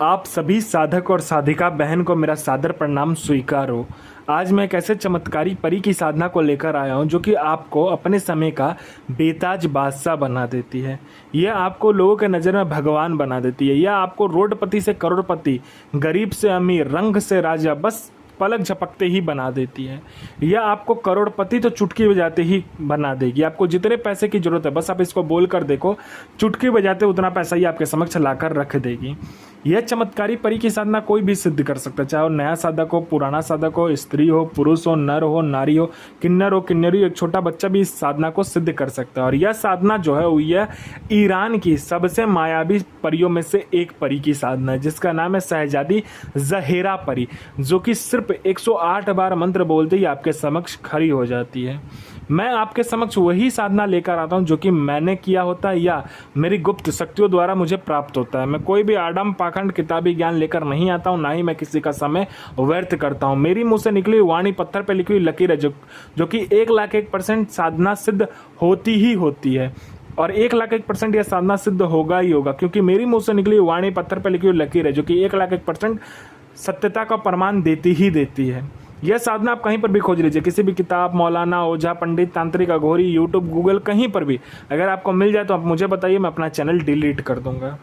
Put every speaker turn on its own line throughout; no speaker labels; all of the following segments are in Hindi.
आप सभी साधक और साधिका बहन को मेरा सादर प्रणाम स्वीकार हो। आज मैं एक ऐसे चमत्कारी परी की साधना को लेकर आया हूं जो कि आपको अपने समय का बेताज बादशाह बना देती है। यह आपको लोगों के नज़र में भगवान बना देती है। यह आपको रोडपति से करोड़पति, गरीब से अमीर, रंग से राजा बस पलक झपकते ही बना देती है। यह आपको करोड़पति तो चुटकी बजाते ही बना देगी। आपको जितने पैसे की जरूरत है बस आप इसको बोल कर देखो, चुटकी बजाते उतना पैसा ही आपके समक्ष लाकर रख देगी। यह चमत्कारी परी की साधना कोई भी सिद्ध कर सकता है, चाहे वो नया साधक हो, पुराना साधक हो, स्त्री हो, पुरुष हो, नर हो, नारी हो, किन्नर हो, किन्नरी, एक छोटा बच्चा भी इस साधना को सिद्ध कर सकता है। और यह साधना जो है यह ईरान की सबसे मायावी परियों में से एक परी की साधना है, जिसका नाम है शहजादी जहेरा परी, जो कि सिर्फ 108 बार मंत्र बोलते ही आपके समक्ष खड़ी हो जाती है। मैं आपके समक्ष वही साधना लेकर आता हूं जो कि मैंने किया होता है या मेरी गुप्त शक्तियों द्वारा मुझे प्राप्त होता है। मैं कोई भी आडम पाखंड किताबी ज्ञान लेकर नहीं आता हूं, ना ही मैं किसी का समय व्यर्थ करता हूं। मेरी मुंह से निकली वाणी पत्थर पे लिखी हुई लकीर है जो कि 1,01% साधना सिद्ध होती ही होती है। और 1,01% यह साधना सिद्ध होगा ही होगा, क्योंकि मेरी मुंह से निकली वाणी पत्थर पे लिखी हुई लकीर है जो कि 1,01% सत्यता का प्रमाण देती ही देती है। यह साधना आप कहीं पर भी खोज लीजिए, किसी भी किताब, मौलाना, ओझा, पंडित, तांत्रिक, अघोरी, यूट्यूब, गूगल, कहीं पर भी अगर आपको मिल जाए तो आप मुझे बताइए, मैं अपना चैनल डिलीट कर दूंगा।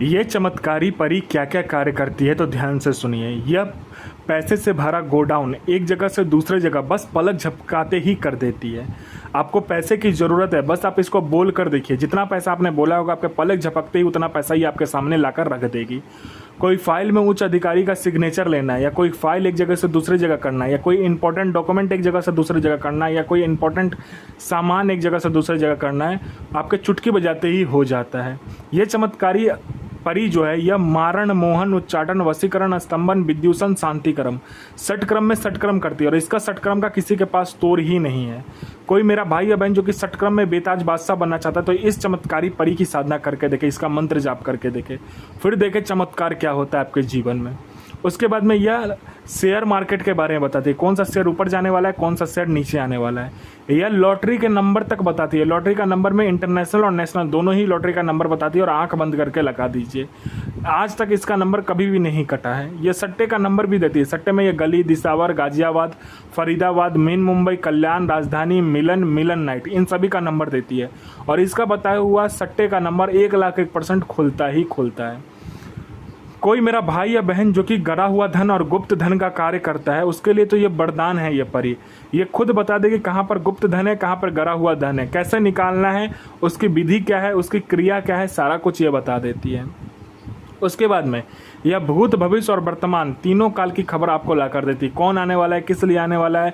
यह चमत्कारी परी क्या क्या कार्य करती है तो ध्यान से सुनिए। यह पैसे से भरा गोडाउन एक जगह से दूसरे जगह बस पलक झपकाते ही कर देती है। आपको पैसे की ज़रूरत है, बस आप इसको बोल कर देखिए, जितना पैसा आपने बोला होगा आपके पलक झपकते ही उतना पैसा ही आपके सामने लाकर रख देगी। कोई फाइल में उच्च अधिकारी का सिग्नेचर लेना है, या कोई फाइल एक जगह से दूसरी जगह करना है, या कोई इंपॉर्टेंट डॉक्यूमेंट एक जगह से दूसरी जगह करना है, या कोई इंपॉर्टेंट सामान एक जगह से दूसरी जगह करना है, आपके चुटकी बजाते ही हो जाता है। यह चमत्कारी परी जो है यह मारण, मोहन, उच्चाटन, वशीकरण, स्तंभन, विद्युषण, शांतिक्रम, षटक्रम में षटक्रम करती है। और इसका षटक्रम का किसी के पास तोड़ ही नहीं है। कोई मेरा भाई या बहन जो कि षटक्रम में बेताज बादशाह बनना चाहता है तो इस चमत्कारी परी की साधना करके देखे, इसका मंत्र जाप करके देखे, फिर देखे चमत्कार क्या होता है आपके जीवन में। उसके बाद में यह शेयर मार्केट के बारे में बताती है, कौन सा शेयर ऊपर जाने वाला है, कौन सा शेयर नीचे आने वाला है। यह लॉटरी के नंबर तक बताती है। लॉटरी का नंबर में इंटरनेशनल और नेशनल दोनों ही लॉटरी का नंबर बताती है, और आंख बंद करके लगा दीजिए। आज तक इसका नंबर कभी भी नहीं कटा है। यह सट्टे का नंबर भी देती है। सट्टे में यह गली, दिसावर, गाजियाबाद, फरीदाबाद, मेन मुंबई, कल्याण, राजधानी, मिलन, मिलन नाइट, इन सभी का नंबर देती है। और इसका बताया हुआ सट्टे का नंबर 1,01% खुलता ही खुलता है। कोई मेरा भाई या बहन जो कि गड़ा हुआ धन और गुप्त धन का कार्य करता है, उसके लिए तो ये वरदान है। ये परी ये खुद बता देगी कहाँ पर गुप्त धन है, कहाँ पर गड़ा हुआ धन है, कैसे निकालना है, उसकी विधि क्या है, उसकी क्रिया क्या है, सारा कुछ ये बता देती है। उसके बाद में यह भूत, भविष्य और वर्तमान तीनों काल की खबर आपको ला कर देती है। कौन आने वाला है, किस लिए आने वाला है,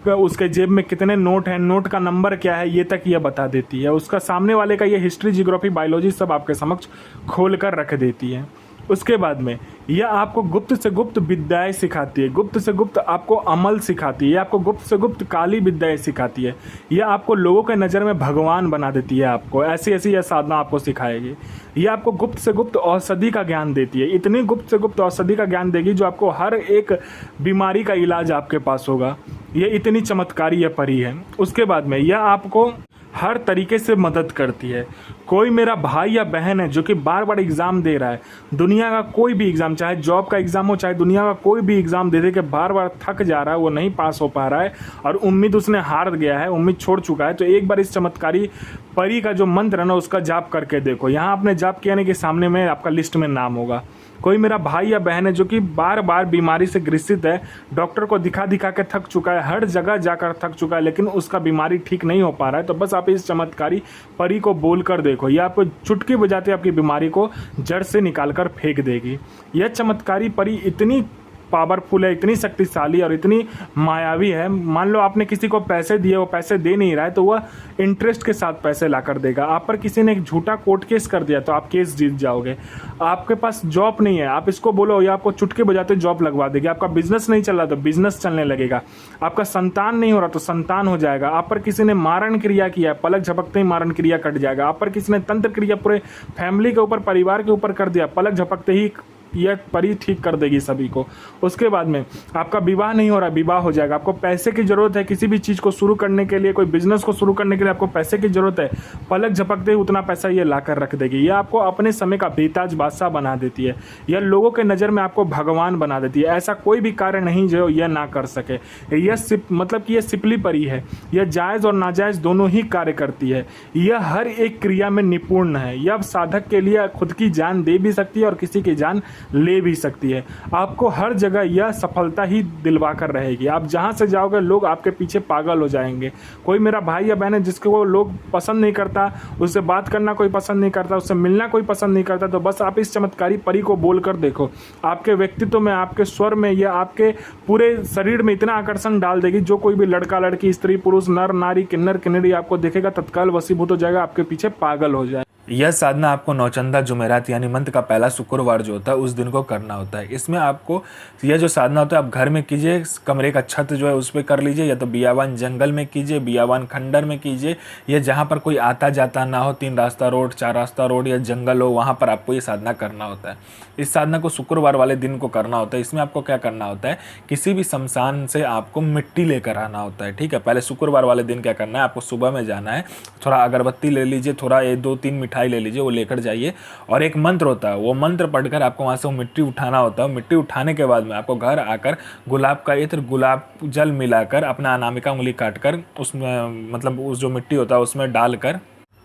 उसके जेब में कितने नोट हैं, नोट का नंबर क्या है, ये तक यह बता देती है। उसका सामने वाले का ये हिस्ट्री, जियोग्राफी, बायोलॉजी सब आपके समक्ष खोल कर रख देती है। उसके बाद में यह आपको गुप्त से गुप्त विद्याएं सिखाती है, गुप्त से गुप्त आपको अमल सिखाती है, आपको गुप्त से गुप्त काली विद्याएं सिखाती है। यह आपको लोगों के नज़र में भगवान बना देती है। आपको ऐसी ऐसी यह साधना आपको सिखाएगी। यह आपको गुप्त से गुप्त औषधि का ज्ञान देती है। इतनी गुप्त से गुप्त औषधि का ज्ञान देगी जो आपको हर एक बीमारी का इलाज आपके पास होगा। यह इतनी चमत्कारी यह परी है। उसके बाद में यह आपको हर तरीके से मदद करती है। कोई मेरा भाई या बहन है जो कि बार बार एग्ज़ाम दे रहा है, दुनिया का कोई भी एग्ज़ाम, चाहे जॉब का एग्ज़ाम हो, चाहे दुनिया का कोई भी एग्ज़ाम दे के बार बार थक जा रहा है, वो नहीं पास हो पा रहा है और उम्मीद उसने हार गया है, उम्मीद छोड़ चुका है, तो एक बार इस चमत्कारी परी का जो मंत्र है ना उसका जाप करके देखो। यहाँ आपने जाप किया नहीं कि सामने में आपका लिस्ट में नाम होगा। कोई मेरा भाई या बहन है जो कि बार बार बीमारी से ग्रसित है, डॉक्टर को दिखा दिखा के थक चुका है, हर जगह जाकर थक चुका है, लेकिन उसका बीमारी ठीक नहीं हो पा रहा है, तो बस आप इस चमत्कारी परी को बोल कर देखो। यह आपको चुटकी बजाते आपकी बीमारी को जड़ से निकाल कर फेंक देगी। यह चमत्कारी परी इतनी पावरफुल है, इतनी शक्तिशाली और इतनी मायावी है। मान लो आपने किसी को पैसे दिए, वो पैसे दे नहीं रहा है, तो वह इंटरेस्ट के साथ पैसे ला कर देगा। आप पर किसी ने एक झूठा कोर्ट केस कर दिया तो आप केस जीत जाओगे। आपके पास जॉब नहीं है, आप इसको बोलो, या आपको चुटके बजाते जॉब लगवा देगी। आपका बिजनेस नहीं चल रहा तो बिजनेस चलने लगेगा। आपका संतान नहीं हो रहा तो संतान हो जाएगा। आप पर किसी ने मारण क्रिया किया, पलक झपकते ही मारण क्रिया कट जाएगा। आप पर किसी ने तंत्र क्रिया पूरे फैमिली के ऊपर, परिवार के ऊपर कर दिया, पलक झपकते ही यह परी ठीक कर देगी सभी को। उसके बाद में आपका विवाह नहीं हो रहा, विवाह हो जाएगा। आपको पैसे की ज़रूरत है किसी भी चीज़ को शुरू करने के लिए, कोई बिजनेस को शुरू करने के लिए आपको पैसे की ज़रूरत है, पलक झपकते ही उतना पैसा ये ला कर रख देगी। यह आपको अपने समय का बेताज बादशाह बना देती है। यह लोगों के नज़र में आपको भगवान बना देती है। ऐसा कोई भी कार्य नहीं जो यह ना कर सके। यह मतलब कि यह सिपली परी है। यह जायज़ और नाजायज़ दोनों ही कार्य करती है। यह हर एक क्रिया में निपुण है। यह साधक के लिए खुद की जान दे भी सकती है और किसी की जान ले भी सकती है। आपको हर जगह यह सफलता ही दिलवा कर रहेगी। आप जहाँ से जाओगे लोग आपके पीछे पागल हो जाएंगे। कोई मेरा भाई या बहन है जिसको वो लोग पसंद नहीं करता, उससे बात करना कोई पसंद नहीं करता, उससे मिलना कोई पसंद नहीं करता, तो बस आप इस चमत्कारी परी को बोल कर देखो, आपके व्यक्तित्व में, आपके स्वर में या आपके पूरे शरीर में इतना आकर्षण डाल देगी, जो कोई भी लड़का लड़की, स्त्री पुरुष, नर नारी, किन्नर किन्नरी आपको देखेगा तत्काल वशीभूत हो जाएगा, आपके पीछे पागल हो जाए।
यह साधना आपको नौचंदा जुमेरात यानी मंथ का पहला शुक्रवार जो होता है उस दिन को करना होता है। इसमें आपको यह जो साधना होता है आप घर में कीजिए, कमरे का छत जो है उस पर कर लीजिए, या तो बियावान जंगल में कीजिए, बियावान खंडर में कीजिए, या जहाँ पर कोई आता जाता ना हो, 3 रास्ता रोड, 4 रास्ता रोड या जंगल हो, वहाँ पर आपको ये साधना करना होता है। इस साधना को शुक्रवार वाले दिन को करना होता है। इसमें आपको क्या करना होता है, किसी भी शमशान से आपको मिट्टी लेकर आना होता है। ठीक है, पहले शुक्रवार वाले दिन क्या करना है, आपको सुबह में जाना है, थोड़ा अगरबत्ती ले लीजिए, थोड़ा 2-3 मिठाई ले लीजिए, वो लेकर जाइए, और एक मंत्र होता है, वो मंत्र पढ़कर आपको वहाँ से वो मिट्टी उठाना होता है। मिट्टी उठाने के बाद में आपको घर आकर गुलाब का इत्र, गुलाब जल मिलाकर अपना अनामिका उंगली काटकर उसमें मतलब उस जो मिट्टी होता है उसमें डालकर,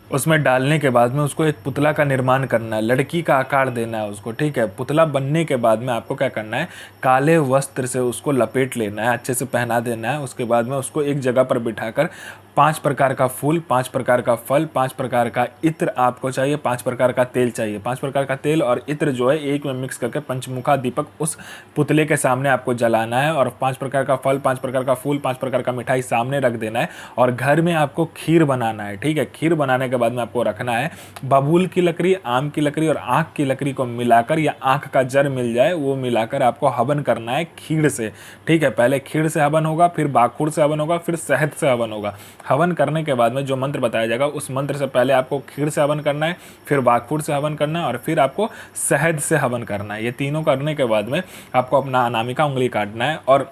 उसमें डालने के बाद में उसको एक पुतला का निर्माण करना है, लड़की का आकार देना है उसको। ठीक है, पुतला बनने के बाद में आपको क्या करना है, काले वस्त्र से उसको लपेट लेना है, अच्छे से पहना देना है। उसके बाद में उसको एक जगह पर बिठाकर 5 प्रकार का फूल, 5 प्रकार का फल, 5 प्रकार का इत्र आपको चाहिए, 5 प्रकार का तेल चाहिए। 5 प्रकार का तेल और इत्र जो है एक में मिक्स करके पंचमुखा दीपक उस पुतले के सामने आपको जलाना है, और 5 प्रकार का फल, 5 प्रकार का फूल, 5 प्रकार का मिठाई सामने रख देना है, और घर में आपको खीर बनाना है। ठीक है, खीर बनाने के बाद में आपको रखना है बबूल की लकड़ी, आम की लकड़ी और आँख की लकड़ी को मिलाकर, या आँख का जर मिल जाए वो मिलाकर आपको हवन करना है खीर से। ठीक है, पहले खीर से हवन होगा, फिर बाखुर से हवन होगा, फिर शहद से हवन होगा। हवन करने के बाद में जो मंत्र बताया जाएगा उस मंत्र से पहले आपको खीर से हवन करना है, फिर बाखुर से हवन करना है, और फिर आपको शहद से हवन करना है। ये तीनों करने के बाद में आपको अपना अनामिका उंगली काटना है और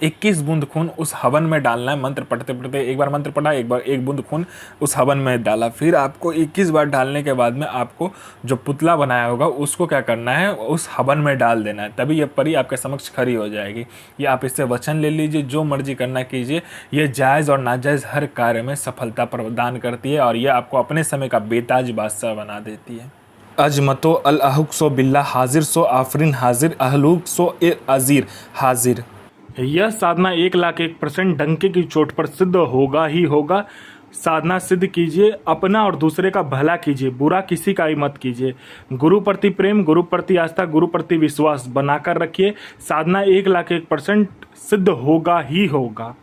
21 बूंद खून उस हवन में डालना है। मंत्र पढ़ते पढ़ते एक बार मंत्र पढ़ा, एक बार 1 बूंद खून उस हवन में डाला, फिर आपको 21 बार डालने के बाद में आपको जो पुतला बनाया होगा उसको क्या करना है, उस हवन में डाल देना है। तभी ये परी आपके समक्ष खड़ी हो जाएगी। ये आप इससे वचन ले लीजिए, जो मर्जी करना कीजिए। ये जायज़ और नाजायज़ हर कार्य में सफलता प्रदान करती है, और यह आपको अपने समय का बेताज बादशाह बना देती है।
अजमतो अल अहुक सो बिल्ला हाजिर सो आफरीन हाजिर अहलूक सो ए अजीर हाजिर। यह साधना 1,01,000% डंके की चोट पर सिद्ध होगा ही होगा। साधना सिद्ध कीजिए, अपना और दूसरे का भला कीजिए, बुरा किसी का ही मत कीजिए। गुरु प्रति प्रेम, गुरु प्रति आस्था, गुरु प्रति विश्वास बनाकर रखिए। साधना 1,01,000% सिद्ध होगा ही होगा।